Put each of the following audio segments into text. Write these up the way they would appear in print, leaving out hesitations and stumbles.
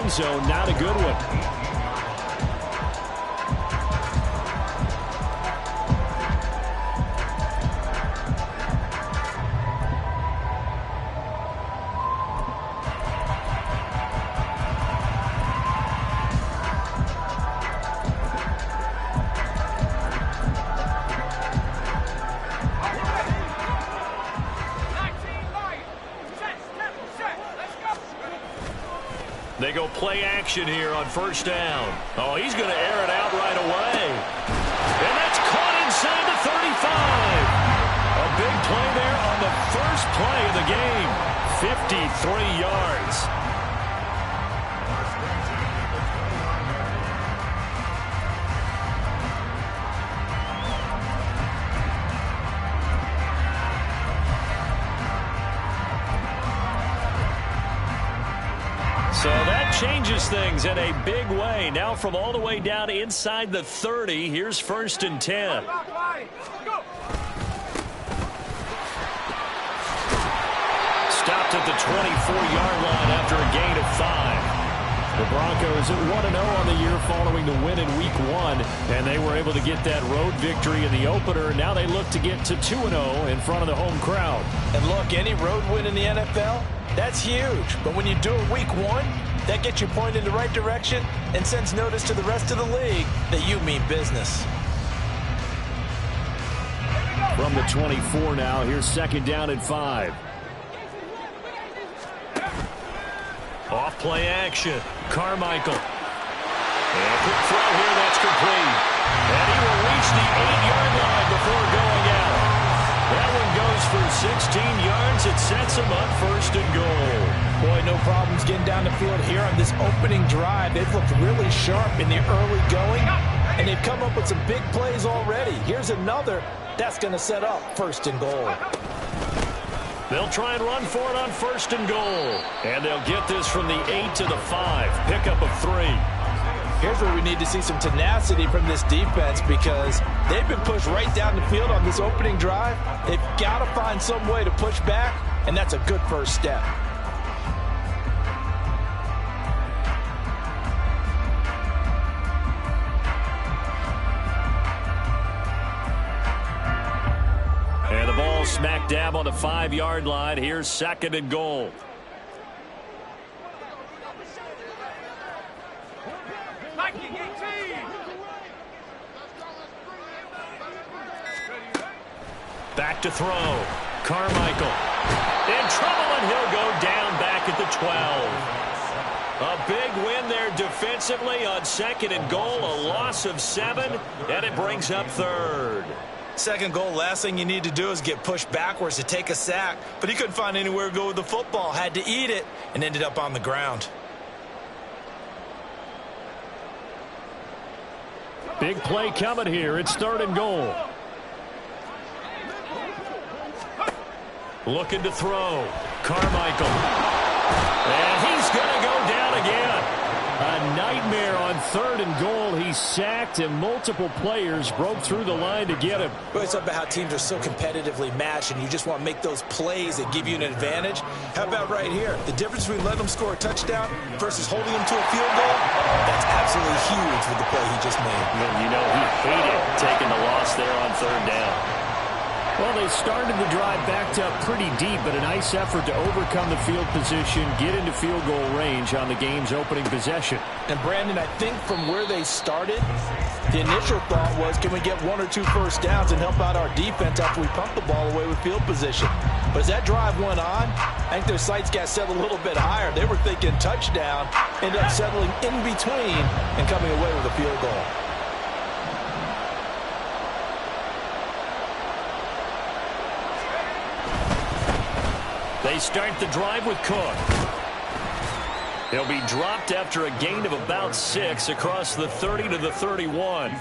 end zone. Not a good one. They go play action here on first down. Oh, he's going to air it out right away. And that's caught inside the 35. A big play there on the first play of the game. 53 yards. So that changes things in a big way. Now from all the way down inside the 30, here's 1st and 10. Stopped at the 24-yard line after a gain of 5. The Broncos at 1-0 on the year following the win in Week 1, and they were able to get that road victory in the opener. Now they look to get to 2-0 in front of the home crowd. And look, any road win in the NFL, that's huge. But when you do it Week 1, that gets you pointed in the right direction and sends notice to the rest of the league that you mean business. From the 24 now, here's 2nd down and 5. Off play action. Carmichael. And a quick throw here, that's complete. And he will reach the 8-yard line before going out. That one goes for 16 yards. It sets him up 1st and goal. Boy, no problems getting down the field here on this opening drive. They've looked really sharp in the early going, and they've come up with some big plays already. Here's another that's going to set up 1st and goal. They'll try and run for it on 1st and goal. And they'll get this from the 8 to the 5. Pickup of 3. Here's where we need to see some tenacity from this defense because they've been pushed right down the field on this opening drive. They've got to find some way to push back, and that's a good first step. And the ball smack dab on the 5-yard line. Here's 2nd and goal. Back to throw. Carmichael. In trouble, and he'll go down back at the 12. A big win there defensively on 2nd and goal. A loss of 7, and it brings up 3rd. 2nd goal, last thing you need to do is get pushed backwards to take a sack. But he couldn't find anywhere to go with the football. Had to eat it and ended up on the ground. Big play coming here. It's 3rd and goal. Looking to throw. Carmichael. And he's going to go down again. A nightmare on 3rd and goal. He's sacked, and multiple players broke through the line to get him. Well, it's about how teams are so competitively matched, and you just want to make those plays that give you an advantage. How about right here? The difference between letting them score a touchdown versus holding them to a field goal, that's absolutely huge with the play he just made. And you know he hated taking the loss there on 3rd down. Well, they started the drive backed up pretty deep, but a nice effort to overcome the field position, get into field goal range on the game's opening possession. And, Brandon, I think from where they started, the initial thought was, can we get 1 or 2 first downs and help out our defense after we pump the ball away with field position? But as that drive went on, I think their sights got set a little bit higher. They were thinking touchdown, ended up settling in between and coming away with a field goal. They start the drive with Cook. He'll be dropped after a gain of about 6 across the 30 to the 31.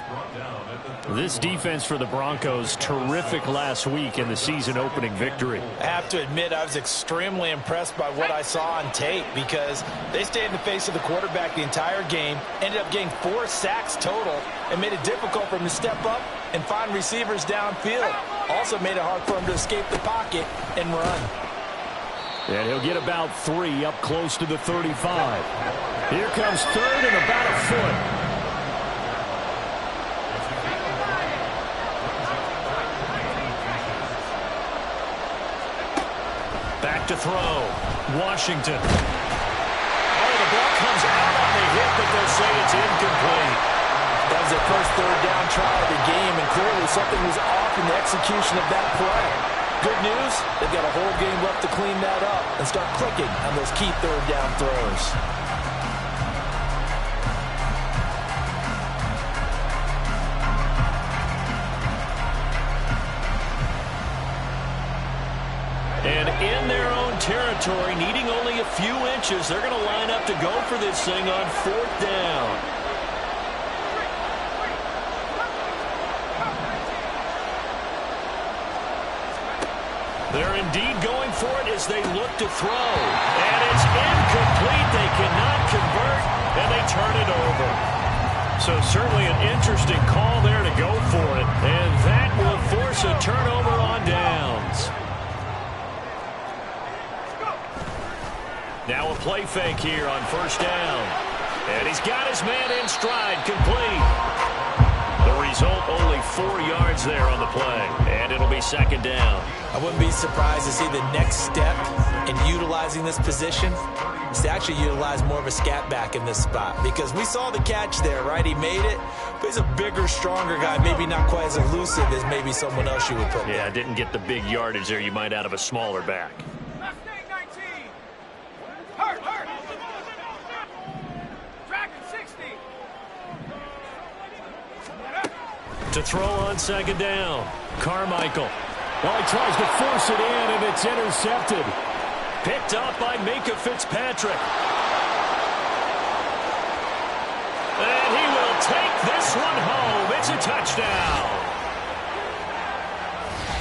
This defense for the Broncos, terrific last week in the season-opening victory. I have to admit, I was extremely impressed by what I saw on tape because they stayed in the face of the quarterback the entire game, ended up getting 4 sacks total, and made it difficult for him to step up and find receivers downfield. Also made it hard for him to escape the pocket and run. And he'll get about 3 up close to the 35. Here comes third and about a foot. Back to throw. Washington. Oh, the ball comes out on the hit, but they'll say it's incomplete. That was their first third down try of the game, and clearly something was off in the execution of that play. Good news, they've got a whole game left to clean that up and start clicking on those key third down throws. And in their own territory, needing only a few inches, they're going to line up to go for this thing on fourth down. They're indeed going for it as they look to throw. And it's incomplete. They cannot convert, and they turn it over. So certainly an interesting call there to go for it. And that will force a turnover on downs. Now a play fake here on first down. And he's got his man in stride, complete. The result, only 4 yards there on the play. And it'll be second down. I wouldn't be surprised to see the next step in utilizing this position is to actually utilize more of a scat back in this spot. Because we saw the catch there, right? He made it. But he's a bigger, stronger guy. Maybe not quite as elusive as maybe someone else you would put there. Yeah, didn't get the big yardage there you might out of a smaller back. To throw on second down. Carmichael. Well, he tries to force it in, and it's intercepted. Picked up by Minka Fitzpatrick. And he will take this one home. It's a touchdown.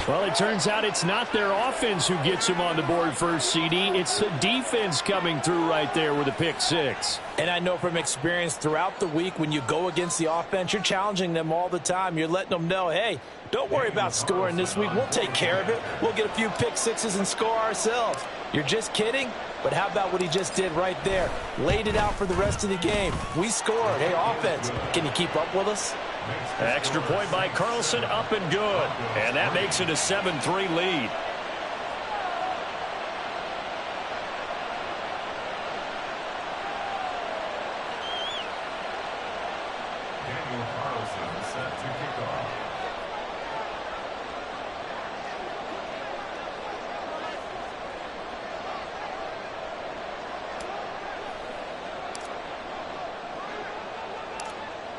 Well, it turns out it's not their offense who gets him on the board first, CD. It's the defense coming through right there with a pick six. And I know from experience throughout the week, when you go against the offense, you're challenging them all the time. You're letting them know, hey, don't worry about scoring this week. We'll take care of it. We'll get a few pick sixes and score ourselves. You're just kidding? But how about what he just did right there? Laid it out for the rest of the game. We scored. Hey, offense, can you keep up with us? Extra point by Carlson, up and good. And that makes it a 7-3 lead.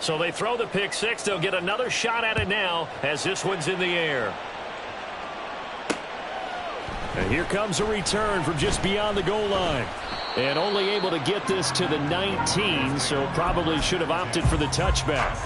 So they throw the pick six. They'll get another shot at it now as this one's in the air. And here comes a return from just beyond the goal line. And only able to get this to the 19, so probably should have opted for the touchback.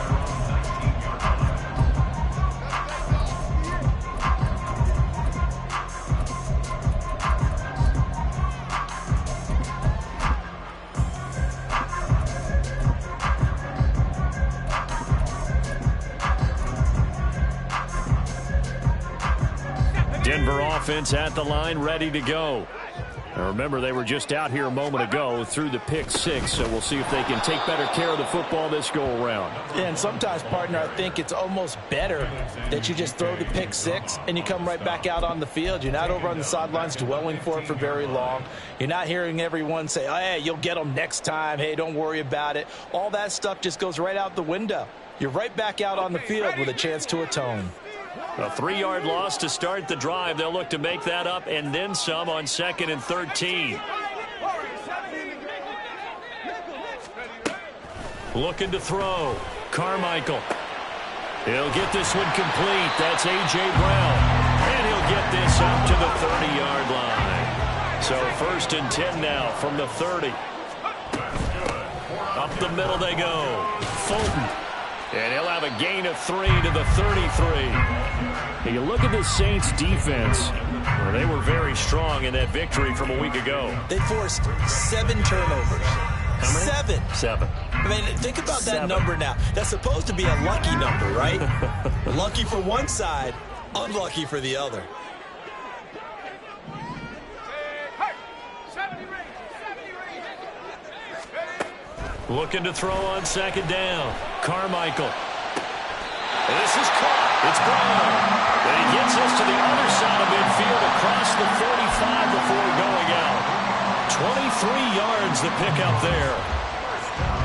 Denver offense at the line, ready to go. Now remember, they were just out here a moment ago through the pick six, so we'll see if they can take better care of the football this go-around. And sometimes, partner, I think it's almost better that you just throw the pick six and you come right back out on the field. You're not over on the sidelines dwelling for it for very long. You're not hearing everyone say, oh, hey, you'll get them next time. Hey, don't worry about it. All that stuff just goes right out the window. You're right back out on the field with a chance to atone. A 3-yard loss to start the drive. They'll look to make that up and then some on 2nd and 13. Looking to throw. Carmichael. He'll get this one complete. That's A.J. Brown. And he'll get this up to the 30-yard line. So 1st and 10 now from the 30. Up the middle they go. Fulton. And he'll have a gain of 3 to the 33. You look at the Saints defense. Well, they were very strong in that victory from a week ago. They forced 7 turnovers. How many? 7. I mean, think about that number now. That's supposed to be a lucky number, right? Lucky for one side, unlucky for the other. Looking to throw on second down. Carmichael. This is caught. It's Brown. And he gets us to the other side of midfield across the 45 before going out. 23 yards the pickup there.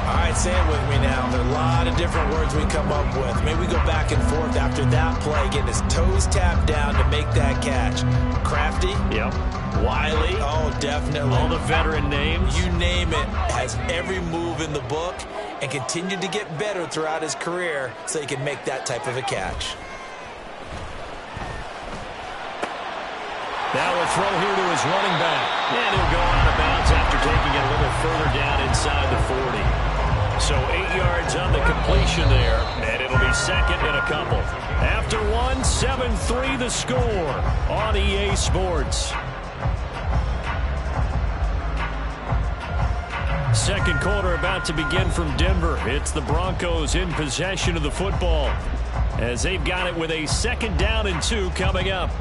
All right, say it with me now. There are a lot of different words we come up with. Maybe we go back and forth after that play, getting his toes tapped down to make that catch. Crafty? Yep. Wiley? Oh, definitely. All the veteran names? You name it. Has every move in the book and continued to get better throughout his career so he can make that type of a catch. Now a throw here to his running back. And he'll go out of bounds after taking it a little further down inside the 40. So 8 yards on the completion there, and it'll be second and a couple. After one, 7-3 the score on EA Sports. Second quarter about to begin from Denver. It's the Broncos in possession of the football as they've got it with a 2nd down and 2 coming up.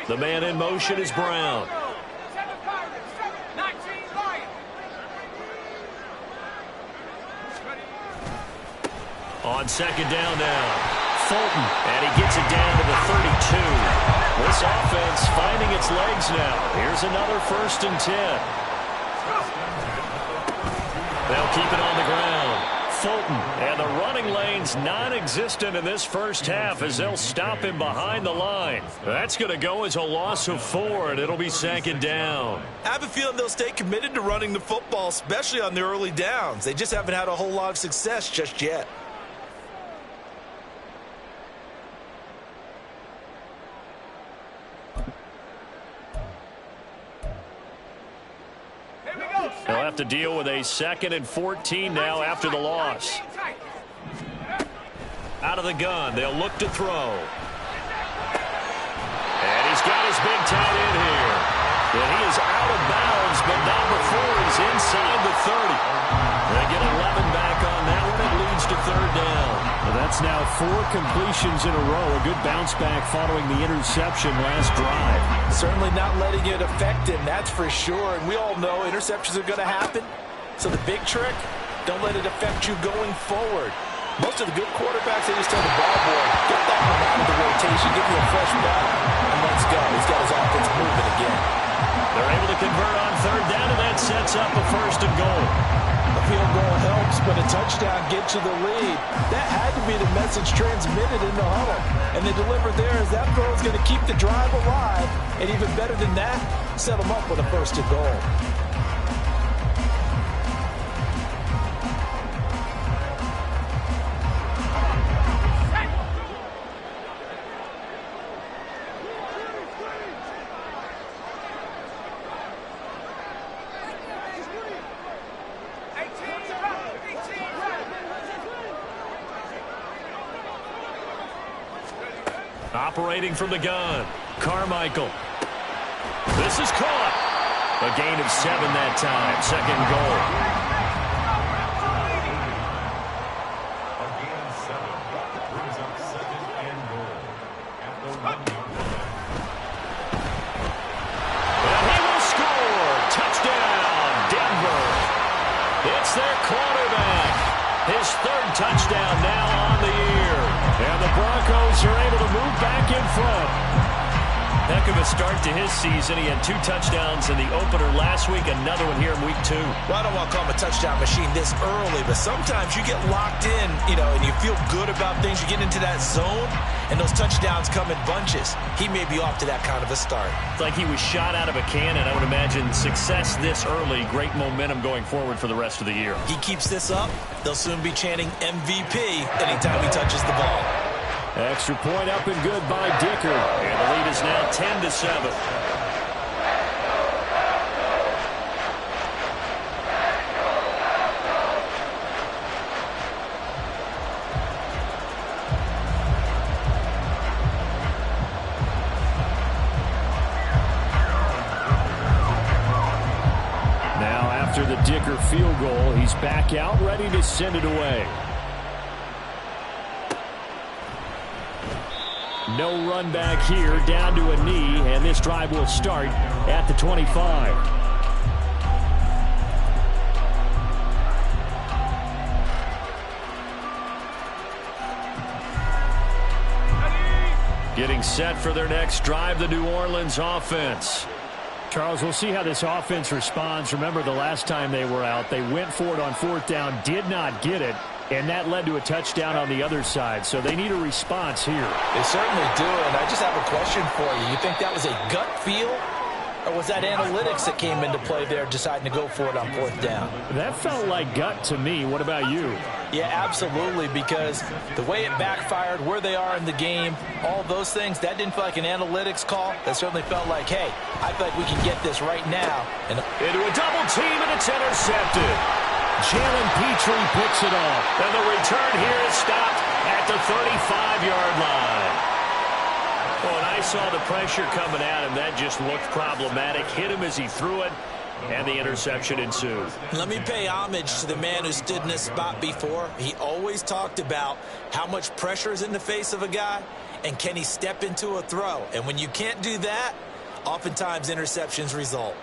The man in motion is Brown. On second down now, Fulton, and he gets it down to the 32. This offense finding its legs now. Here's another 1st and 10. They'll keep it on the ground. Fulton, and the running lane's non-existent in this first half as they'll stop him behind the line. That's going to go as a loss of 4, and it'll be 2nd down. I have a feeling they'll stay committed to running the football, especially on the early downs. They just haven't had a whole lot of success just yet. They'll have to deal with a 2nd and 14 now after the loss. Out of the gun, they'll look to throw. And he's got his big tight end here. And he is out of bounds, but not before he's inside the 30. They get 11 back on that one. It leads to 3rd down. Well, that's now 4 completions in a row. A good bounce back following the interception last drive. Certainly not letting it affect him, that's for sure. And we all know interceptions are going to happen. So the big trick, don't let it affect you going forward. Most of the good quarterbacks, they just tell the ball boy, get that one out of the rotation, give me a fresh ball, and let's go. He's got his offense moving again. They're able to convert on 3rd down, and that sets up a 1st and goal. A field goal helps, but a touchdown gets you the lead. That had to be the message transmitted in the huddle. And they delivered there as that throw is going to keep the drive alive. And even better than that, set them up with a 1st and goal. Operating from the gun, Carmichael. This is caught. A gain of 7 that time. 2nd goal. A gain of 7 brings up 2nd and goal at the 1-yard line. And he will score. Touchdown, Denver. It's their quarterback. His 3rd touchdown now on the year. And the Broncos are able to move back in front. Heck of a start to his season. He had 2 touchdowns in the opener last week, another one here in week 2. Well, I don't want to call him a touchdown machine this early, but sometimes you get locked in, and you feel good about things. You get into that zone, and those touchdowns come in bunches. He may be off to that kind of a start. It's like he was shot out of a cannon. I would imagine success this early, great momentum going forward for the rest of the year. He keeps this up, they'll soon be chanting MVP anytime he touches the ball. Extra point up and good by Dicker. And the lead is now 10-7. Now after the no-dicker field goal. He's back out, ready to send it away. No run back here, down to a knee, and this drive will start at the 25. Getting set for their next drive, the New Orleans offense. Charles, we'll see how this offense responds. Remember the last time they were out, they went for it on fourth down, did not get it, and that led to a touchdown on the other side. So they need a response here. They certainly do, and I just have a question for you. You think that was a gut feel, or was that analytics that came into play there deciding to go for it on fourth down? That felt like gut to me. What about you? Yeah, absolutely, because the way it backfired, where they are in the game, all those things, that didn't feel like an analytics call. That certainly felt like, hey, I feel like we can get this right now. And into a double team, and it's intercepted. Jalen Petrie picks it off. And the return here is stopped at the 35-yard line. Oh, and I saw the pressure coming at him. That just looked problematic. Hit him as he threw it, and the interception ensued. Let me pay homage to the man who stood in this spot before. He always talked about how much pressure is in the face of a guy, and can he step into a throw. And when you can't do that, oftentimes interceptions result.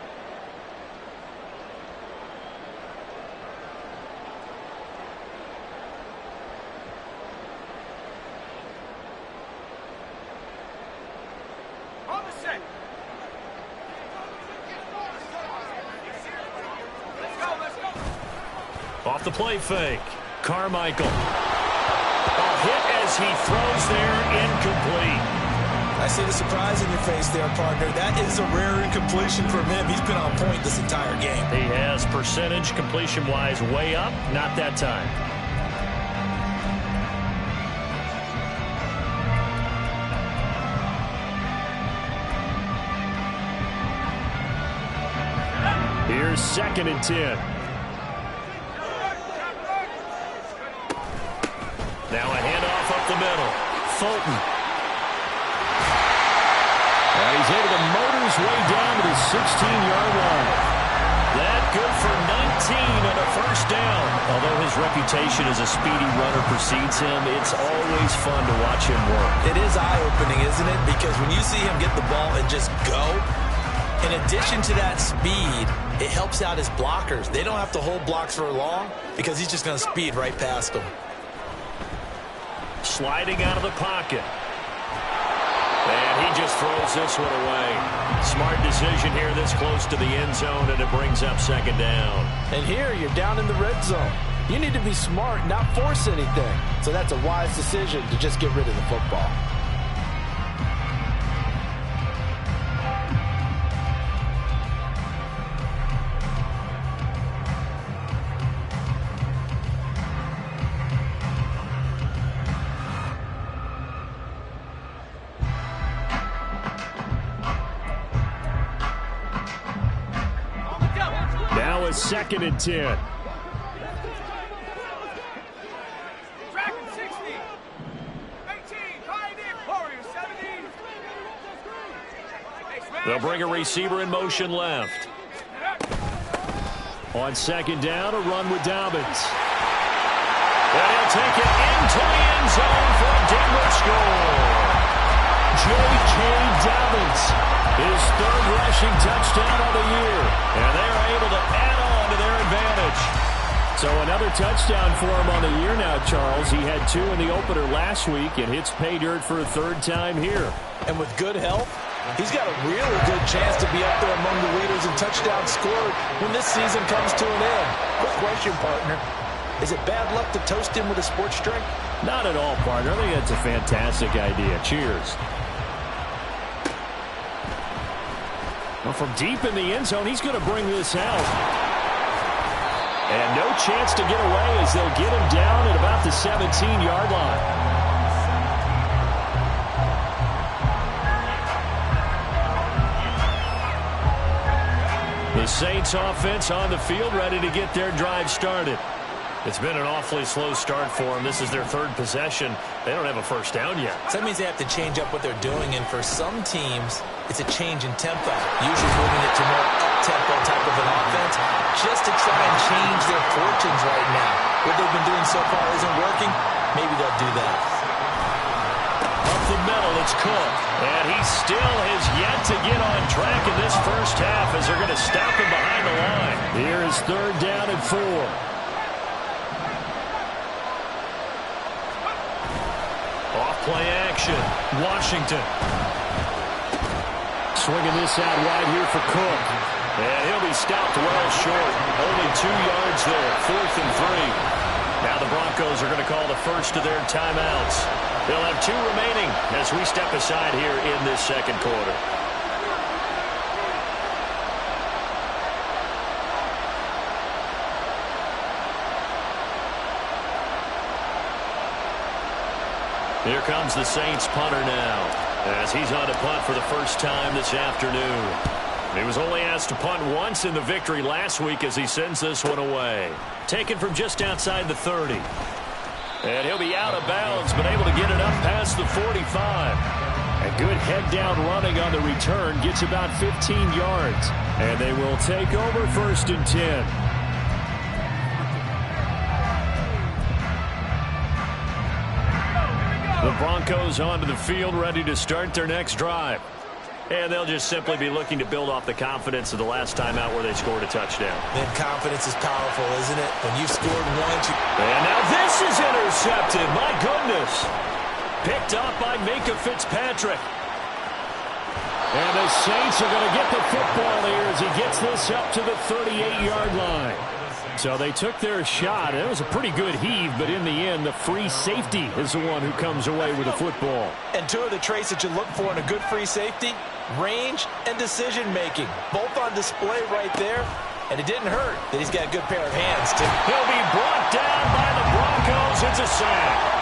Off the play fake. Carmichael. A hit as he throws there, incomplete. I see the surprise in your face there, partner. That is a rare incompletion from him. He's been on point this entire game. He has percentage completion-wise way up. Not that time. Here's 2nd and 10. Now a handoff up the middle. Fulton. And he's able to motor his way down to the 16-yard line. That good for 19 and a first down. Although his reputation as a speedy runner precedes him, it's always fun to watch him work. It is eye-opening, isn't it? Because when you see him get the ball and just go, in addition to that speed, it helps out his blockers. They don't have to hold blocks for long because he's just going to speed right past them. Sliding out of the pocket. And he just throws this one away. Smart decision here this close to the end zone, and it brings up 2nd down. And here you're down in the red zone. You need to be smart, not force anything. So that's a wise decision to just get rid of the football. Now it's 2nd and 10. They'll bring a receiver in motion left. On 2nd down, a run with Dobbins. And he'll take it into the end zone for a Denver score. J.K. Dobbins, his 3rd rushing touchdown of the year. And they're able to add on to their advantage. So another touchdown for him on the year now, Charles. He had 2 in the opener last week and hits pay dirt for a 3rd time here. And with good health, he's got a really good chance to be up there among the leaders in touchdowns scored when this season comes to an end. Quick question, partner. Is it bad luck to toast him with a sports drink? Not at all, partner. I think that's a fantastic idea. Cheers. Well, from deep in the end zone, he's going to bring this out. And no chance to get away as they'll get him down at about the 17-yard line. The Saints offense on the field ready to get their drive started. It's been an awfully slow start for them. This is their third possession. They don't have a first down yet. So that means they have to change up what they're doing, and for some teams, it's a change in tempo, usually moving it to more up-tempo type of an offense, just to try and change their fortunes right now. What they've been doing so far isn't working. Maybe they'll do that. Up the middle, it's Cook. And he still has yet to get on track in this first half as they're going to stop him behind the line. Here is third down and 4. Play action. Washington. Swinging this out wide here for Cook. And he'll be stopped well short. Only 2 yards there. 4th and 3. Now the Broncos are going to call the first of their timeouts. They'll have 2 remaining as we step aside here in this second quarter. Here comes the Saints punter now as he's on to punt for the first time this afternoon. He was only asked to punt once in the victory last week as he sends this one away. Taken from just outside the 30. And he'll be out of bounds, but able to get it up past the 45. A good head-down running on the return gets about 15 yards. And they will take over 1st and 10. The Broncos onto the field, ready to start their next drive. And they'll just simply be looking to build off the confidence of the last time out where they scored a touchdown. Then confidence is powerful, isn't it? When you've scored once. And now this is intercepted. My goodness. Picked up by Minka Fitzpatrick. And the Saints are going to get the football here as he gets this up to the 38-yard line. So they took their shot. It was a pretty good heave, but in the end, the free safety is the one who comes away with the football. And 2 of the traits that you look for in a good free safety, range and decision-making. Both on display right there. And it didn't hurt that he's got a good pair of hands, too. He'll be brought down by the Broncos. It's a sack.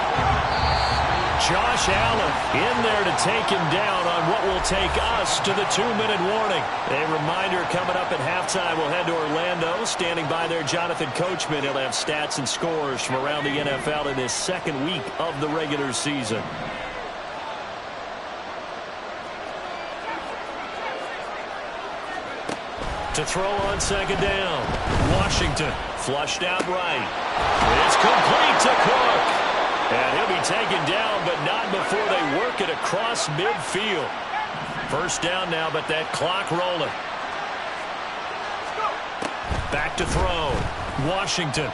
Josh Allen in there to take him down on what will take us to the 2-minute warning. A reminder coming up at halftime, we'll head to Orlando. Standing by there, Jonathan Coachman. He'll have stats and scores from around the NFL in this second week of the regular season. To throw on second down. Washington flushed out right. It's complete to Cook. And he'll be taken down, but not before they work it across midfield. First down now, but that clock rolling. Back to throw. Washington.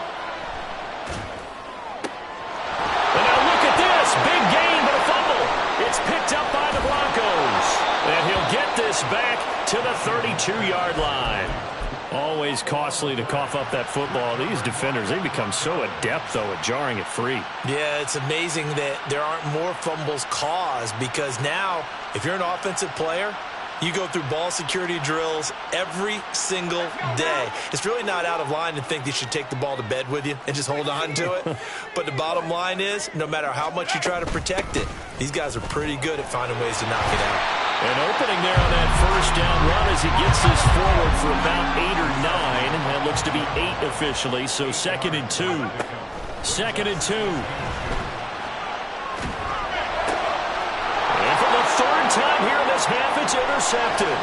And now look at this. Big gain, but a fumble. It's picked up by the Broncos. And he'll get this back to the 32-yard line. Always costly to cough up that football. These defenders, they become so adept, though, at jarring it free. Yeah, it's amazing that there aren't more fumbles caused because now, if you're an offensive player, you go through ball security drills every single day. It's really not out of line to think you should take the ball to bed with you and just hold on to it. But the bottom line is, no matter how much you try to protect it, these guys are pretty good at finding ways to knock it out. An opening there on that first down run as he gets this forward for about 8 or 9. That looks to be 8 officially, so 2nd and 2. 2nd and 2. And for the 3rd time here in this half, it's intercepted.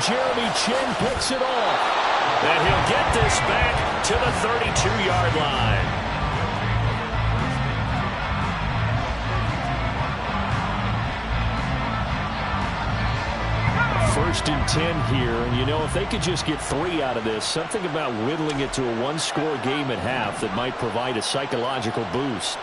Jeremy Chin picks it off. And he'll get this back to the 32-yard line. 1st and 10 here, and you know, if they could just get 3 out of this, something about whittling it to a 1-score game at half that might provide a psychological boost.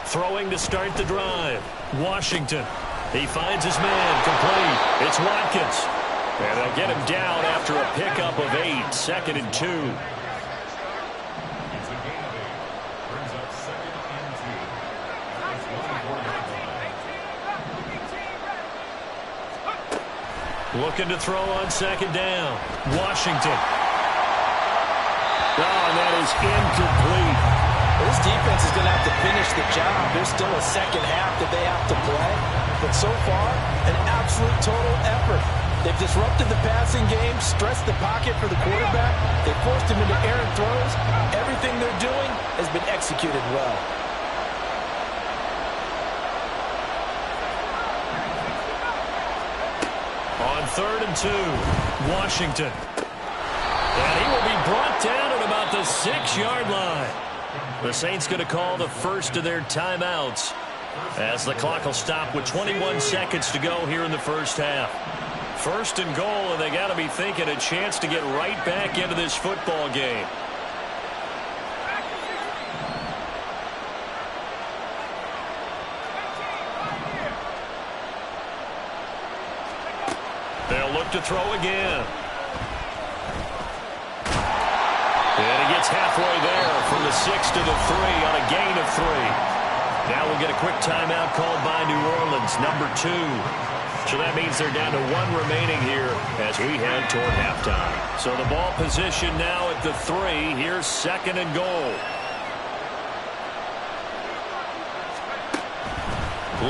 Throwing to start the drive. Washington. He finds his man complete. It's Watkins. And they'll get him down after a pickup of 8. 2nd and 2. Looking to throw on 2nd down. Washington. Oh, and that is incomplete. This defense is going to have to finish the job. There's still a second half that they have to play. But so far, an absolute total effort. They've disrupted the passing game, stressed the pocket for the quarterback. They forced him into errant throws. Everything they're doing has been executed well. On 3rd and 2, Washington. And he will be brought down at about the 6-yard line. The Saints going to call the first of their timeouts as the clock will stop with 21 seconds to go here in the first half. 1st and goal, and they got to be thinking a chance to get right back into this football game. They'll look to throw again. And he gets halfway there from the 6 to the 3 on a gain of 3. Now we'll get a quick timeout called by New Orleans, number 2. So that means they're down to 1 remaining here as we head toward halftime. So the ball position now at the 3. Here's 2nd and goal.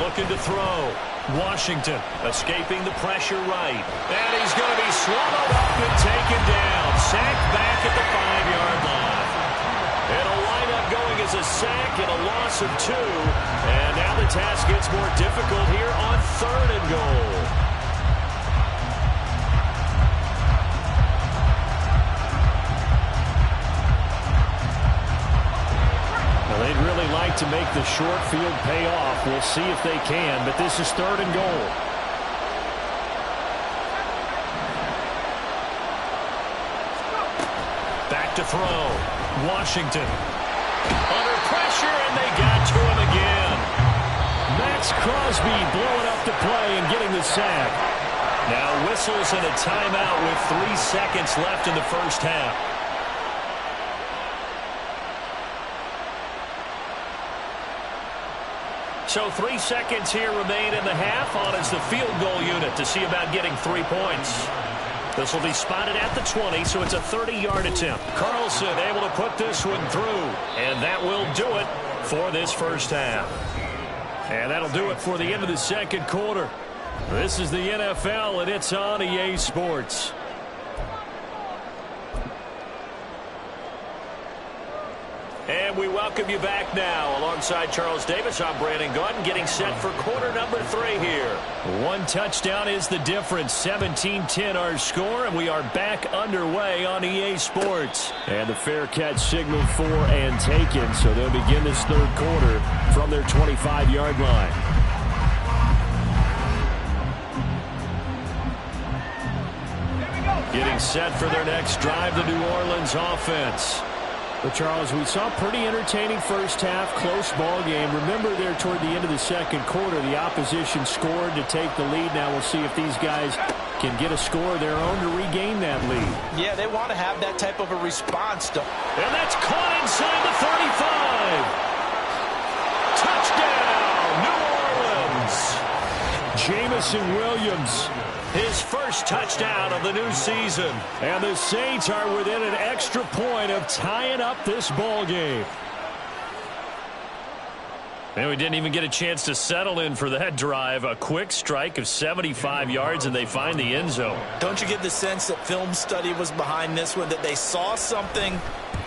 Looking to throw. Washington escaping the pressure right. And he's going to be swallowed up and taken down. Sacked back at the 5-yard line. It'll wind up going as a sack and a loss of 2. And now the task gets more difficult here on 3rd and goal. They'd really like to make the short field pay off. We'll see if they can, but this is 3rd and goal. Back to throw. Washington. Under pressure, and they got to him again. Max Crosby blowing up the play and getting the sack. Now whistles and a timeout with 3 seconds left in the first half. So 3 seconds here remain in the half on as the field goal unit to see about getting 3 points. This will be spotted at the 20, so it's a 30-yard attempt. Carlson able to put this one through, and that will do it for this first half. And that'll do it for the end of the second quarter. This is the NFL, and it's on EA Sports. And we welcome you back now. Alongside Charles Davis, I'm Brandon Gaudin, getting set for quarter number 3 here. 1 touchdown is the difference. 17-10 our score, and we are back underway on EA Sports. And the fair catch signaled for and taken, so they'll begin this 3rd quarter from their 25-yard line. Getting set for their next drive, the New Orleans offense. But, Charles, we saw a pretty entertaining first half, close ball game. Remember there toward the end of the second quarter, the opposition scored to take the lead. Now we'll see if these guys can get a score of their own to regain that lead. Yeah, they want to have that type of a response. And that's caught inside the 35. Touchdown, New Orleans. Jamison Williams, his first touchdown of the new season. And the Saints are within an extra point of tying up this ball game. And we didn't even get a chance to settle in for that drive. A quick strike of 75 yards, and they find the end zone. Don't you get the sense that film study was behind this one, that they saw something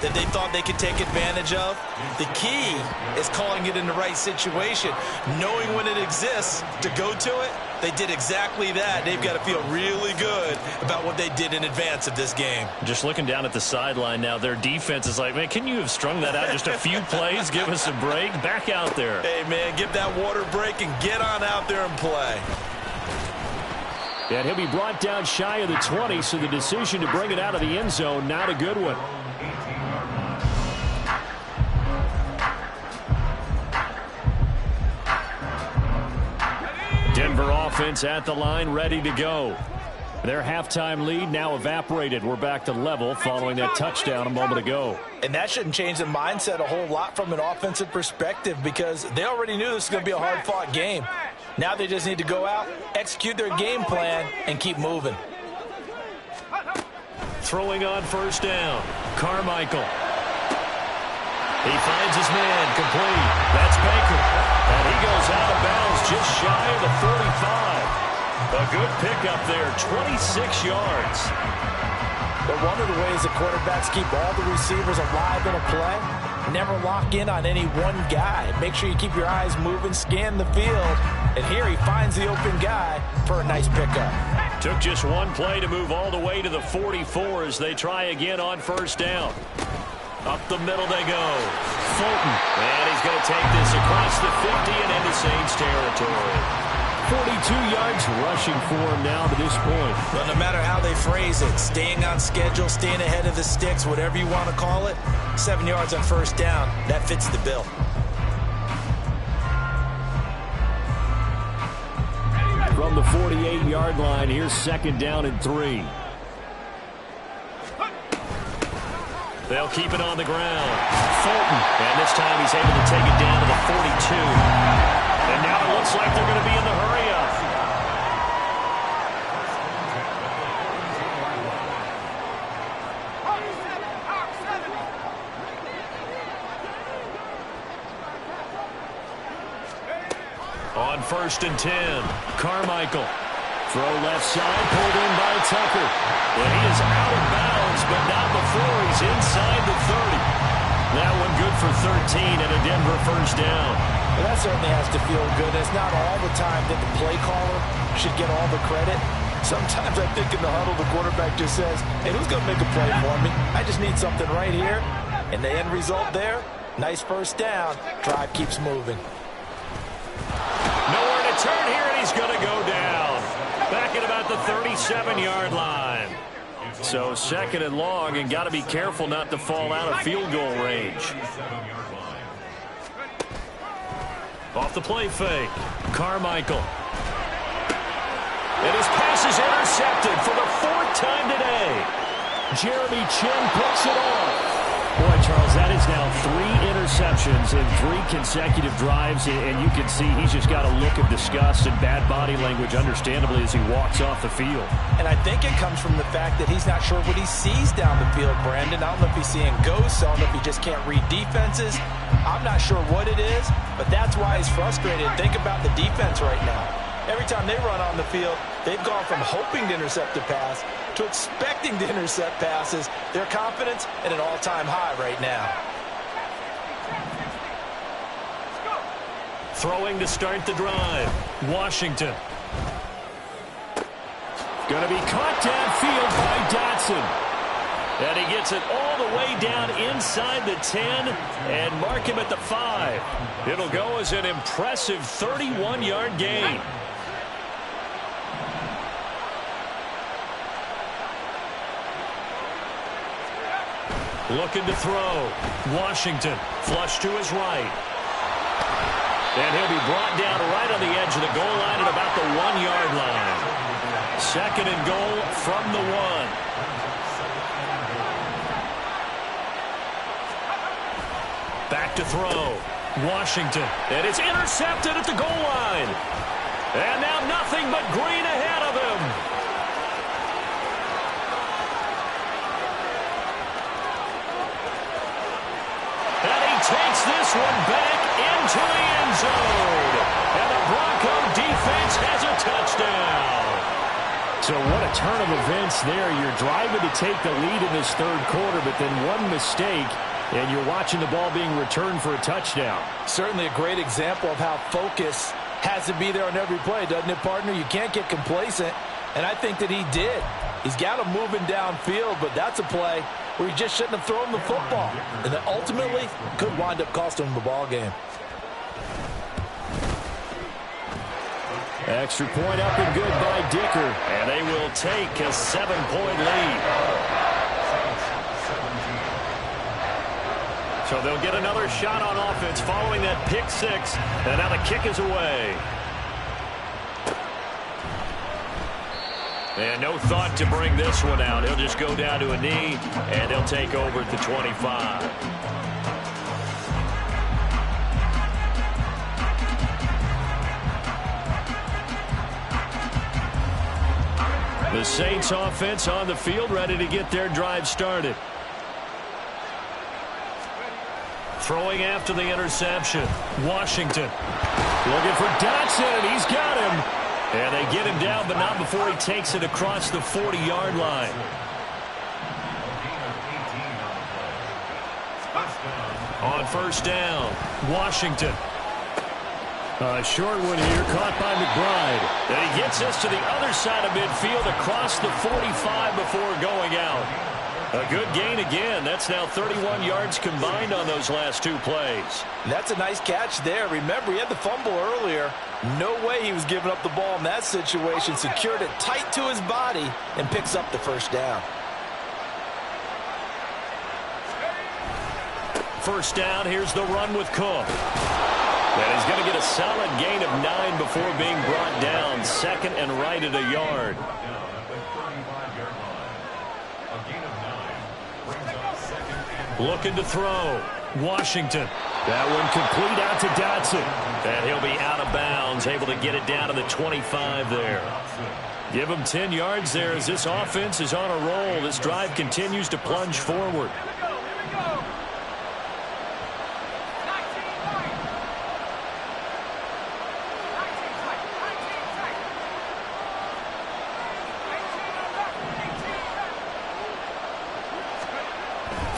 that they thought they could take advantage of? The key is calling it in the right situation, knowing when it exists to go to it. They did exactly that. They've got to feel really good about what they did in advance of this game. Just looking down at the sideline now, their defense is like, man, can you have strung that out just a few plays? Give us a break. Back out there. Hey, man, give that water break and get on out there and play. And he'll be brought down shy of the 20, so the decision to bring it out of the end zone, not a good one. Denver offense at the line, ready to go. Their halftime lead now evaporated. We're back to level following that touchdown a moment ago. And that shouldn't change the mindset a whole lot from an offensive perspective, because they already knew this was going to be a hard-fought game. Now they just need to go out, execute their game plan, and keep moving. Throwing on first down, Carmichael. He finds his man, complete. That's Baker. And he goes out of bounds just shy of the 45. A good pickup there, 26 yards. But one of the ways the quarterbacks keep all the receivers alive in a play, never lock in on any one guy. Make sure you keep your eyes moving, scan the field. And here he finds the open guy for a nice pickup. Took just one play to move all the way to the 44 as they try again on first down. Up the middle they go. Fulton. And he's going to take this across the 50 and into Saints territory. 42 yards rushing for him now to this point. But no matter how they phrase it, staying on schedule, staying ahead of the sticks, whatever you want to call it, 7 yards on first down, that fits the bill. From the 48-yard line, here's second down and 3. They'll keep it on the ground. Fulton. And this time he's able to take it down to the 42. And now it looks like they're going to be in the hurry-up. On first and 10, Carmichael. Throw left side, pulled in by Tucker. And he is out of bounds, but not before he's inside the 30. That one good for 13 and a Denver first down. Well, that certainly has to feel good. It's not all the time that the play caller should get all the credit. Sometimes I think in the huddle the quarterback just says, hey, who's going to make a play for me? I just need something right here. And the end result there, nice first down. Drive keeps moving. Nowhere to turn here, and he's going to go down. Back at about the 37-yard line. So second and long, and got to be careful not to fall out of field goal range. Off the play fake, Carmichael. And his pass is intercepted for the 4th time today. Jeremy Chin picks it off. Boy, Charles, that is now 3 interceptions in 3 consecutive drives, and you can see he's just got a look of disgust and bad body language, understandably, as he walks off the field. And I think it comes from the fact that he's not sure what he sees down the field, Brandon. I don't know if he's seeing ghosts. I don't know if he just can't read defenses. I'm not sure what it is, but that's why he's frustrated. Think about the defense right now. Every time they run on the field, they've gone from hoping to intercept a pass to expecting to intercept passes. Their confidence at an all-time high right now. Throwing to start the drive. Washington. Going to be caught downfield by Dotson. And he gets it all the way down inside the 10 and mark him at the 5. It'll go as an impressive 31-yard gain. Looking to throw. Washington. Flush to his right. And he'll be brought down right on the edge of the goal line at about the 1-yard line. Second and goal from the 1. Back to throw. Washington. And it's intercepted at the goal line. And now nothing but green ahead of him. And he takes this one back into the end zone. And the Bronco defense has a touchdown. So what a turn of events there. You're driving to take the lead in this 3rd quarter, but then one mistake, and you're watching the ball being returned for a touchdown. Certainly a great example of how focus has to be there on every play, doesn't it, partner? You can't get complacent, and I think that he did. He's got him moving downfield, but that's a play where he just shouldn't have thrown the football, and that ultimately could wind up costing him the ball game. Extra point up and good by Dicker. And they will take a 7-point lead. So they'll get another shot on offense following that pick 6. And now the kick is away. And no thought to bring this one out. He'll just go down to a knee, and he'll take over at the 25. The Saints offense on the field, ready to get their drive started. Throwing after the interception. Washington. Looking for Dotson, and he's got him. And they get him down, but not before he takes it across the 40-yard line. On first down, Washington. A short one here, caught by McBride. And he gets us to the other side of midfield across the 45 before going out. A good gain again. That's now 31 yards combined on those last two plays. That's a nice catch there. Remember, he had the fumble earlier. No way he was giving up the ball in that situation. Secured it tight to his body and picks up the first down. First down, here's the run with Cook. And he's going to get a solid gain of 9 before being brought down. Second and right at a yard. Looking to throw. Washington. That one complete out to Dotson. And he'll be out of bounds, able to get it down to the 25 there. Give him 10 yards there as this offense is on a roll. This drive continues to plunge forward.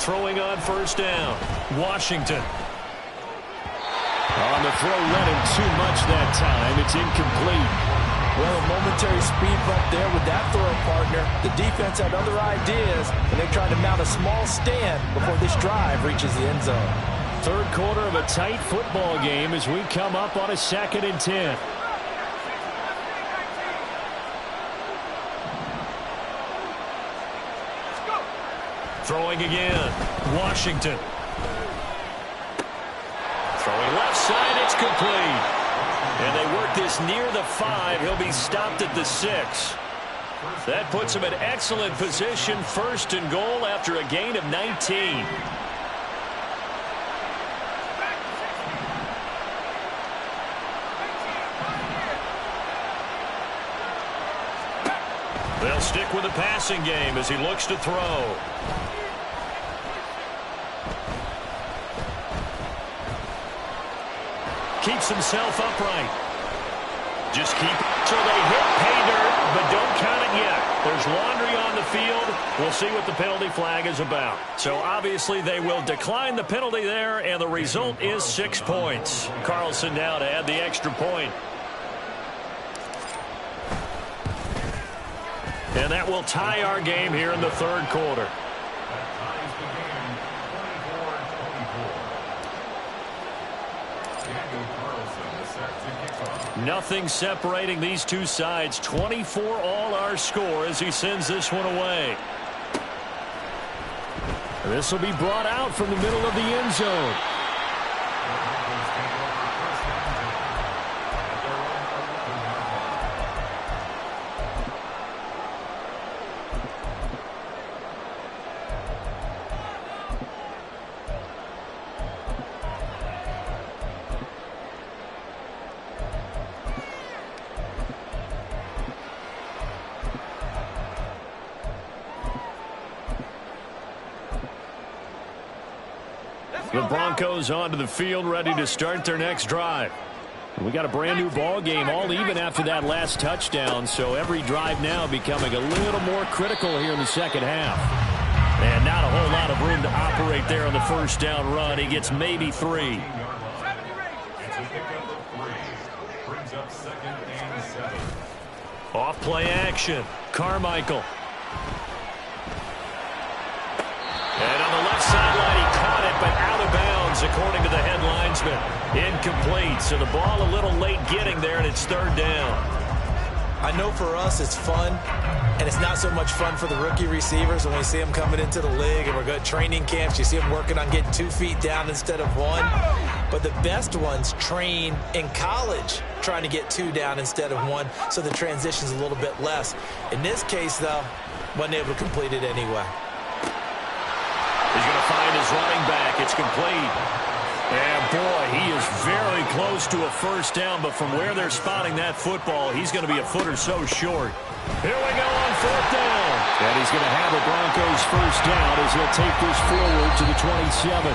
Throwing on first down. Washington. On the throw, led him too much that time. It's incomplete. Well, a momentary speed bump there with that throw partner. The defense had other ideas, and they tried to mount a small stand before this drive reaches the end zone. Third quarter of a tight football game as we come up on a 2nd and 10. Throwing again. Washington. Throwing left side. It's complete. And they work this near the 5. He'll be stopped at the 6. That puts him in excellent position. First and goal after a gain of 19. They'll stick with the passing game as he looks to throw. Keeps himself upright. Just keep it till they hit pay dirt, but don't count it yet. There's laundry on the field. We'll see what the penalty flag is about. So obviously they will decline the penalty there, and the result is 6 points. Carlson now to add the extra point. And that will tie our game here in the third quarter. Nothing separating these two sides. 24 all our score as he sends this one away. This will be brought out from the middle of the end zone. The Broncos onto the field, ready to start their next drive. We got a brand new ball game, all even after that last touchdown, so every drive now becoming a little more critical here in the second half. And not a whole lot of room to operate there on the first down run. He gets maybe 3. Off play action. Carmichael. And on the left sideline, he caught it, but out of bounds, according to the head linesman. Incomplete, so the ball a little late getting there, and it's third down. I know for us it's fun, and it's not so much fun for the rookie receivers when we see them coming into the league and we're going to training camps. You see them working on getting 2 feet down instead of 1. But the best ones train in college trying to get 2 down instead of 1, so the transition's a little bit less. In this case, though, wasn't able to complete it anyway. He's going to find his running back. It's complete. And, boy, he is very close to a first down, but from where they're spotting that football, he's going to be a foot or so short. Here we go on fourth down. And he's going to have a Broncos first down as he'll take this forward to the 27.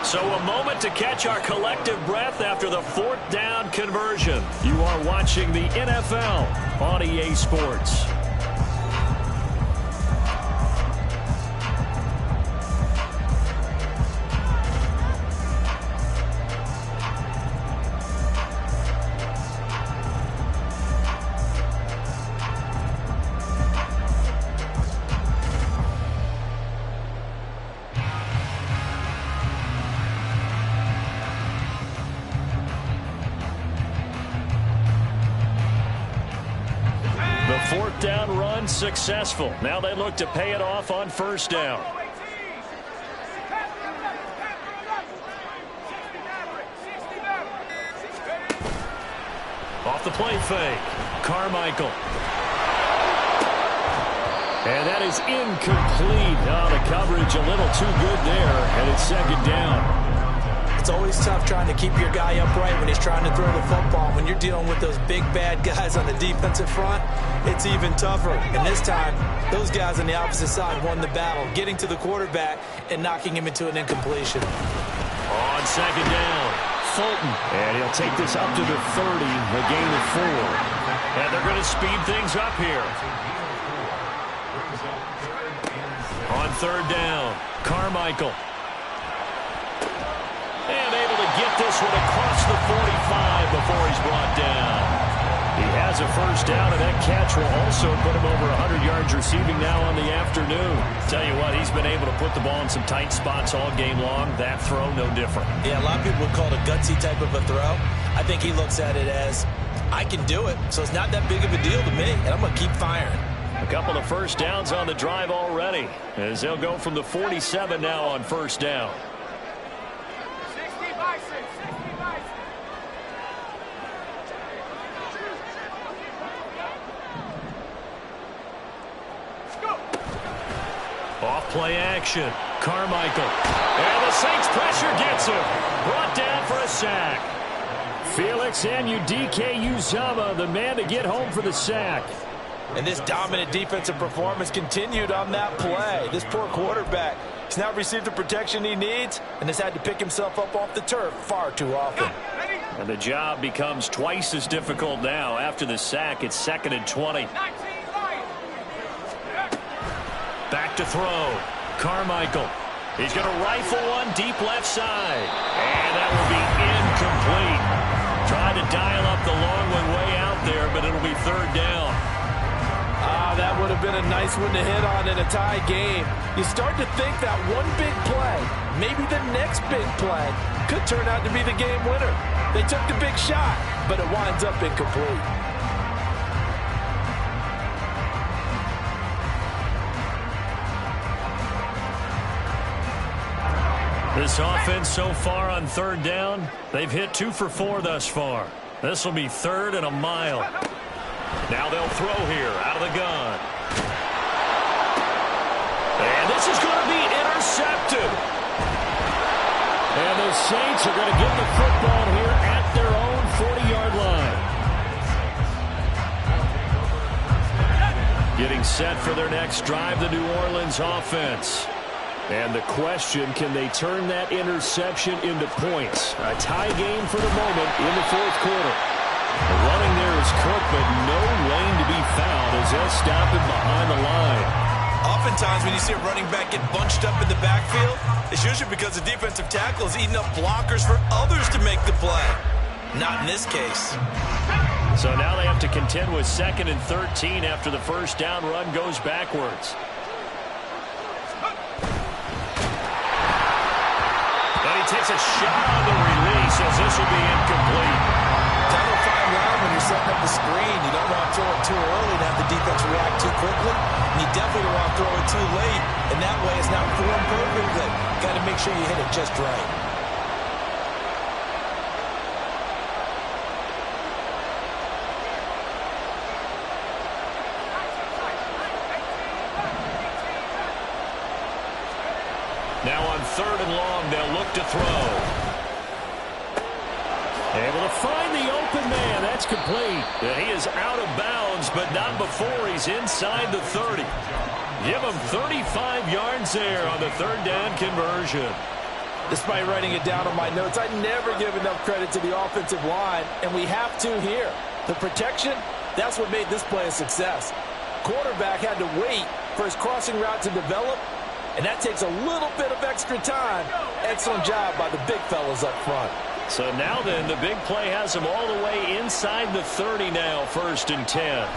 So a moment to catch our collective breath after the 4th down conversion. You are watching the NFL on EA Sports. The 4th down run successful. Now they look to pay it off on 1st down. Off the play fake. Carmichael. And that is incomplete. Oh, the coverage a little too good there, and it's 2nd down. It's always tough trying to keep your guy upright when he's trying to throw the football. When you're dealing with those big, bad guys on the defensive front, it's even tougher. And this time, those guys on the opposite side won the battle, getting to the quarterback and knocking him into an incompletion. On 2nd down, Fulton. And he'll take this up to the 30, a gain of 4. And they're going to speed things up here. On 3rd down, Carmichael. And able to get this one across the 45 before he's brought down. He has a 1st down, and that catch will also put him over 100 yards receiving now on the afternoon. Tell you what, he's been able to put the ball in some tight spots all game long. That throw, no different. Yeah, a lot of people would call it a gutsy type of a throw. I think he looks at it as, I can do it, so it's not that big of a deal to me, and I'm going to keep firing. A couple of 1st downs on the drive already, as they'll go from the 47 now on 1st down. Off play action. Carmichael. And the Saints pressure gets him. Brought down for a sack. Felix Anudike-Uzomah, the man to get home for the sack. And this dominant defensive performance continued on that play. This poor quarterback has now received the protection he needs and has had to pick himself up off the turf far too often. And the job becomes twice as difficult now. After the sack, it's 2nd and 20. Back to throw. Carmichael. He's going to rifle one deep left side. And that will be incomplete. Tried to dial up the long one way out there, but it'll be 3rd down. That would have been a nice one to hit on in a tie game. You start to think that one big play, maybe the next big play, could turn out to be the game winner. They took the big shot, but it winds up incomplete. This offense so far on 3rd down, they've hit 2 for 4 thus far. This will be 3rd and a mile. Now they'll throw here out of the gun. And this is going to be intercepted. And the Saints are going to get the football here at their own 40-yard line. Getting set for their next drive, the New Orleans offense. And the question, can they turn that interception into points? A tie game for the moment in the 4th quarter. The running there is Cook, but no lane to be found as they'll stop him behind the line. Oftentimes when you see a running back get bunched up in the backfield, it's usually because the defensive tackle is eating up blockers for others to make the play. Not in this case. So now they have to contend with 2nd and 13 after the 1st down run goes backwards. And he takes a shot on the release as this will be incomplete. Kind of a fine line when you're setting up the screen. You don't want to throw it too early and have the defense react too quickly. And you definitely don't want to throw it too late. And that way it's not formed perfectly. Got to make sure you hit it just right. Now on 3rd and long, they'll look to throw. Able to find the open man. That's complete. And he is out of bounds, but not before he's inside the 30. Give him 35 yards there on the 3rd down conversion. Despite writing it down on my notes, I never give enough credit to the offensive line, and we have to here. The protection, that's what made this play a success. Quarterback had to wait for his crossing route to develop, and that takes a little bit of extra time. Excellent job by the big fellas up front. So now then, the big play has him all the way inside the 30 now, 1st and 10.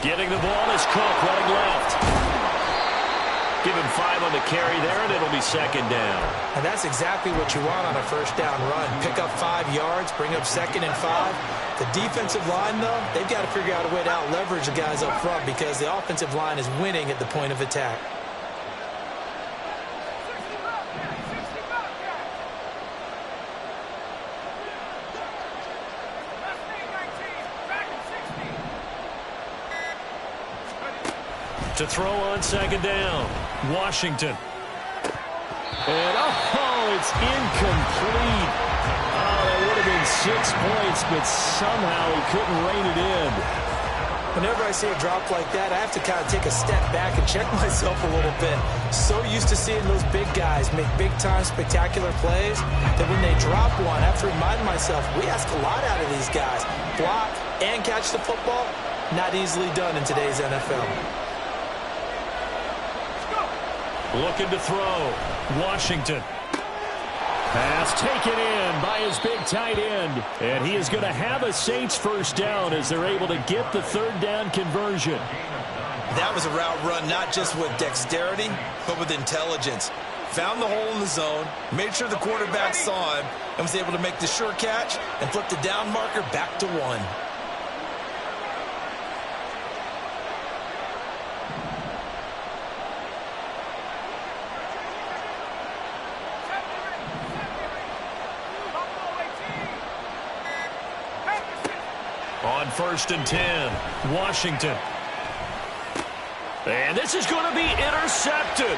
Getting the ball is Cook, running left. Give him 5 on the carry there, and it'll be 2nd down. And that's exactly what you want on a 1st down run. Pick up 5 yards, bring up 2nd and 5. The defensive line, though, they've got to figure out a way to out-leverage the guys up front because the offensive line is winning at the point of attack. To throw on 2nd down, Washington. And, it's incomplete. Oh, that would have been 6 points, but somehow he couldn't rein it in. Whenever I see a drop like that, I have to kind of take a step back and check myself a little bit. So used to seeing those big guys make big-time spectacular plays that when they drop one, I have to remind myself, we ask a lot out of these guys. Block and catch the football, not easily done in today's NFL. Looking to throw. Washington. Pass taken in by his big tight end. And he is going to have a Saints 1st down as they're able to get the 3rd down conversion. That was a route run not just with dexterity, but with intelligence. Found the hole in the zone, made sure the quarterback saw him, and was able to make the sure catch and flip the down marker back to 1. On 1st and 10, Washington. And this is going to be intercepted.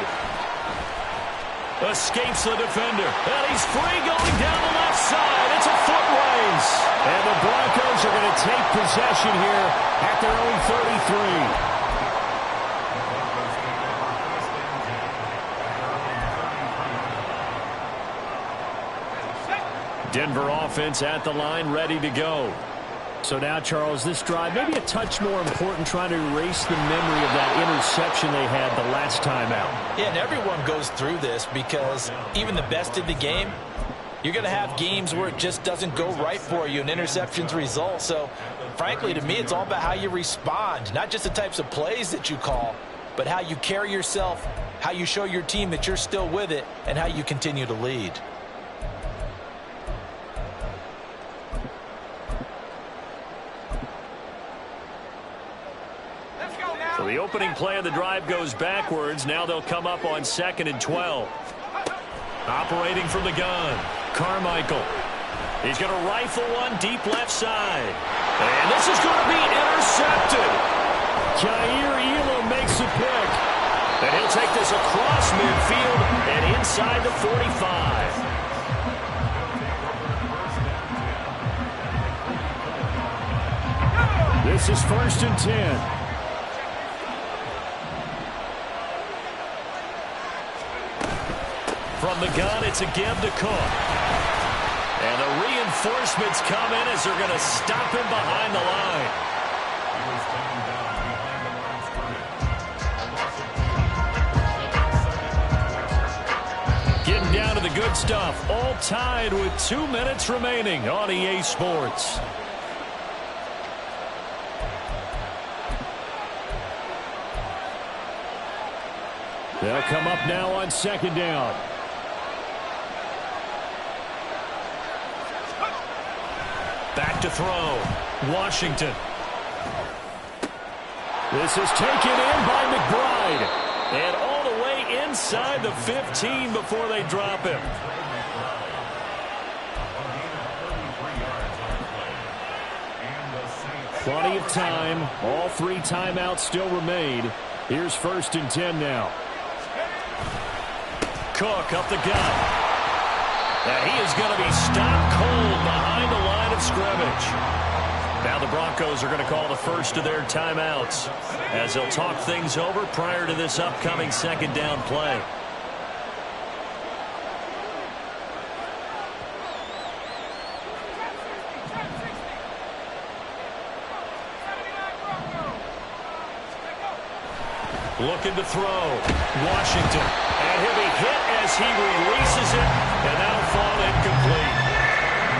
Escapes the defender. And he's free going down the left side. It's a foot race. And the Broncos are going to take possession here at their own 33. Denver offense at the line, ready to go. So now, Charles, this drive maybe a touch more important, trying to erase the memory of that interception they had the last time out. Yeah, and everyone goes through this because even the best in the game, you're going to have games where it just doesn't go right for you and interceptions result. So, frankly, to me, it's all about how you respond, not just the types of plays that you call, but how you carry yourself, how you show your team that you're still with it, and how you continue to lead. So the opening play of the drive goes backwards. Now they'll come up on 2nd and 12. Operating from the gun, Carmichael. He's going to rifle one deep left side. And this is going to be intercepted. Jair Elam makes a pick. And he'll take this across midfield and inside the 45. This is 1st and 10. From the gun, it's a give to Cook. And the reinforcements come in as they're going to stop him behind the line. Getting down to the good stuff. All tied with 2 minutes remaining on EA Sports. They'll come up now on 2nd down. Back to throw. Washington. This is taken in by McBride. And all the way inside the 15 before they drop him. Plenty of time. All 3 timeouts still remain. Here's 1st and 10 now. Cook up the gut. And he is going to be stopped cold behind the line of scrimmage. Now the Broncos are going to call the first of their timeouts as they'll talk things over prior to this upcoming 2nd down play. Looking to throw. Washington. And he'll be hit as he releases it. And that'll fall incomplete.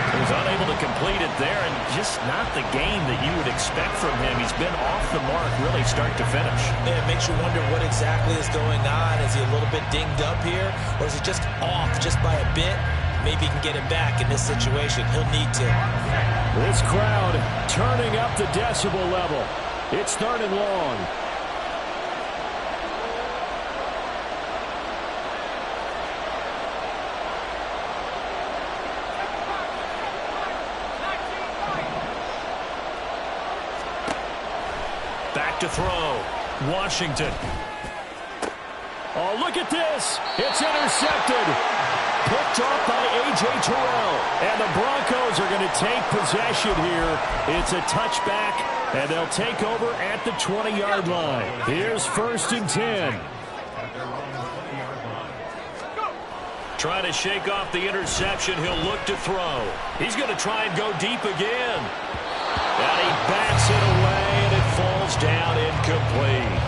He was unable to complete it there, and just not the game that you would expect from him. He's been off the mark really start to finish. Yeah, it makes you wonder what exactly is going on. Is he a little bit dinged up here, or is he just off just by a bit? Maybe he can get it back in this situation. He'll need to. This crowd turning up the decibel level. It's 3rd and long. Back to throw. Washington. Oh, look at this. It's intercepted. Picked off by A.J. Terrell. And the Broncos are going to take possession here. It's a touchback, and they'll take over at the 20-yard line. Here's 1st and 10. Trying to shake off the interception. He'll look to throw. He's going to try and go deep again. And he bats it away, and it falls down incomplete.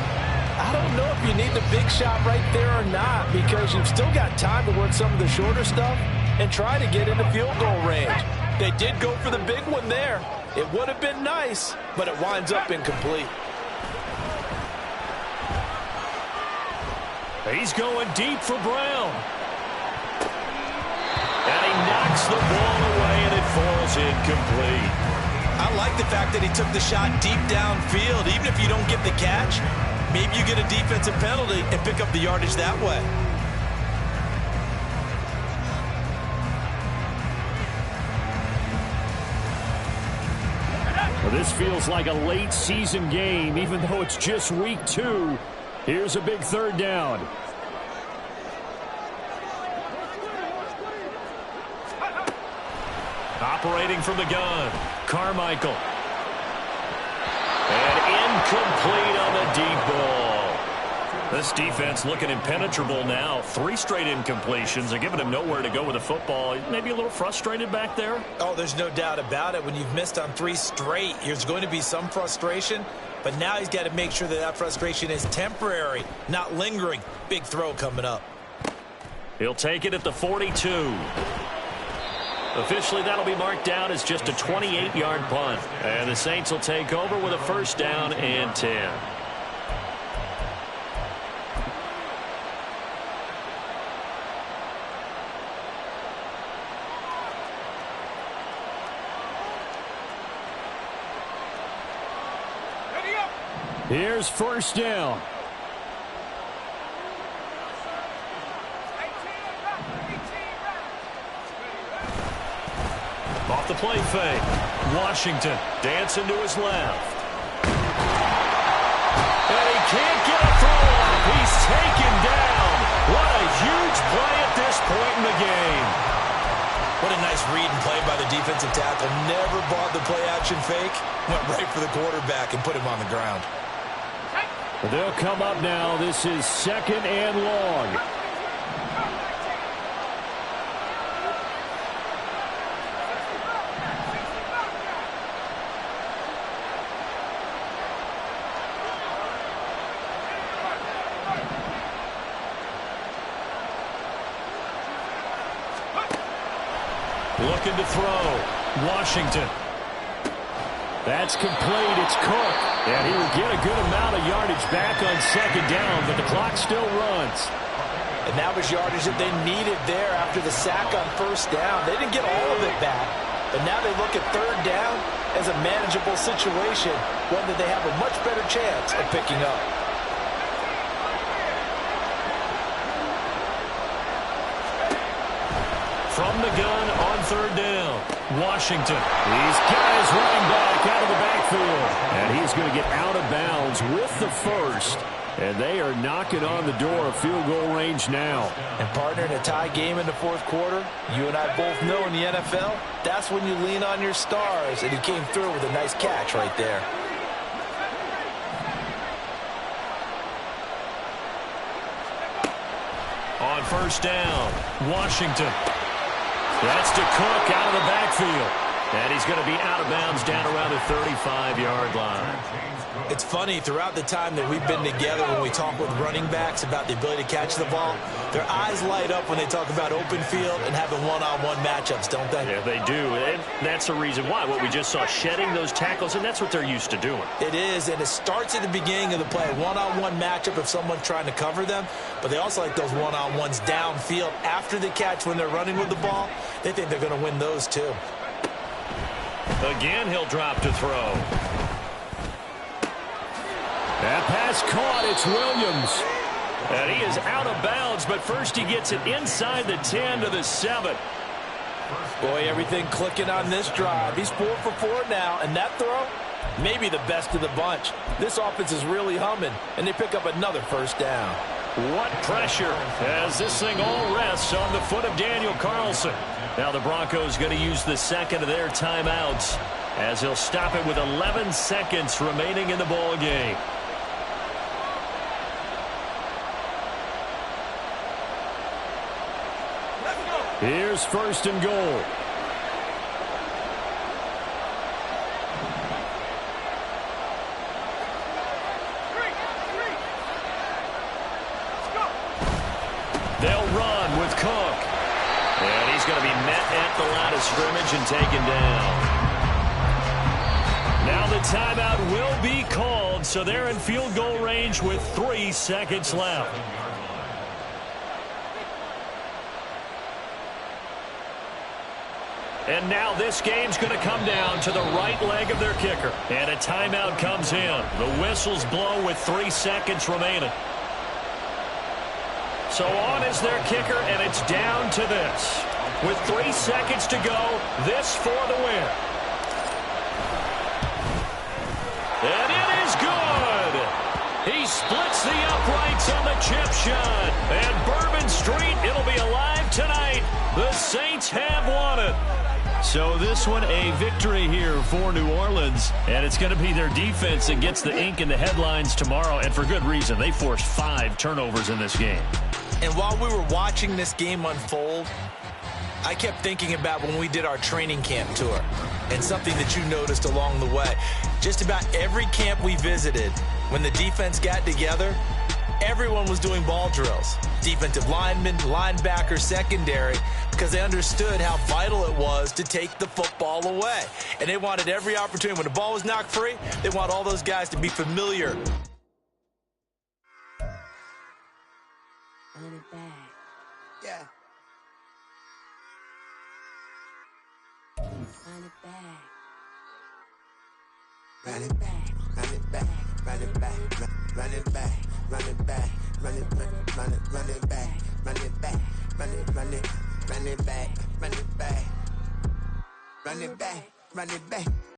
I don't know if you need the big shot right there or not, because you've still got time to work some of the shorter stuff and try to get into field goal range. They did go for the big one there. It would have been nice, but it winds up incomplete. He's going deep for Brown. And he knocks the ball away, and it falls incomplete. I like the fact that he took the shot deep downfield. Even if you don't get the catch, maybe you get a defensive penalty and pick up the yardage that way. Well, this feels like a late season game, even though it's just week 2. Here's a big 3rd down. Operating from the gun, Carmichael. And incomplete on the deep ball. This defense looking impenetrable now. 3 straight incompletions. They're giving him nowhere to go with the football. Maybe a little frustrated back there. Oh, there's no doubt about it. When you've missed on 3 straight, there's going to be some frustration. But now he's got to make sure that that frustration is temporary, not lingering. Big throw coming up. He'll take it at the 42. Officially, that'll be marked down as just a 28-yard punt. And the Saints will take over with a 1st down and 10. Here's 1st down. Off the play fake. Washington dancing to his left. And he can't get a throw off. He's taken down. What a huge play at this point in the game. What a nice read and play by the defensive tackle. Never bought the play-action fake. Went right for the quarterback and put him on the ground. They'll come up now. This is 2nd and long. Looking to throw. Washington. That's complete. It's Cook. And he will get a good amount of yardage back on 2nd down, but the clock still runs. And that was yardage that they needed there after the sack on 1st down. They didn't get all of it back, but now they look at 3rd down as a manageable situation, one that they have a much better chance of picking up. From the gun on 3rd down. Washington. He's got his running back out of the backfield. And he's going to get out of bounds with the 1st. And they are knocking on the door of field goal range now. And partner, in a tie game in the 4th quarter, you and I both know in the NFL, that's when you lean on your stars. And he came through with a nice catch right there. On 1st down, Washington. That's to Cook out of the backfield. And he's going to be out of bounds down around the 35-yard line. It's funny, throughout the time that we've been together, when we talk with running backs about the ability to catch the ball, their eyes light up when they talk about open field and having one-on-one matchups, don't they? Yeah, they do, and that's the reason why. What we just saw, shedding those tackles, and that's what they're used to doing. It is, and it starts at the beginning of the play, one-on-one matchup if someone's trying to cover them, but they also like those one-on-ones downfield after the catch when they're running with the ball. They think they're going to win those too. Again, he'll drop to throw. That pass caught. It's Williams. And he is out of bounds, but first he gets it inside the 10 to the 7. Boy, everything clicking on this drive. He's 4 for 4 now, and that throw, maybe the best of the bunch. This offense is really humming, and they pick up another first down. What pressure as this thing all rests on the foot of Daniel Carlson. Now the Broncos going to use the second of their timeouts as he'll stop it with 11 seconds remaining in the ball game. Here's first and goal. They'll run with Cook. And he's going to be met at the line of scrimmage and taken down. Now the timeout will be called, so they're in field goal range with 3 seconds left. And now this game's going to come down to the right leg of their kicker. And a timeout comes in. The whistles blow with 3 seconds remaining. So on is their kicker, and it's down to this. With 3 seconds to go, this for the win. And it is good. He splits the uprights on the chip shot. And Bourbon Street, it'll be alive tonight. The Saints have won it. So this one a victory here for New Orleans, and it's going to be their defense that gets the ink in the headlines tomorrow, and for good reason. They forced 5 turnovers in this game. And while we were watching this game unfold, I kept thinking about when we did our training camp tour and something that you noticed along the way. Just about every camp we visited, when the defense got together, everyone was doing ball drills. Defensive linemen, linebackers, secondary, because they understood how vital it was to take the football away. And they wanted every opportunity. When the ball was knocked free, they want all those guys to be familiar. Run it back. Yeah. Run it back. Run it back. Run it back. Run it back. Run it back. Run it back. Run it back. Run it back. Run it back. Run it back. Run it back. Run it back. Run it back. Run it back.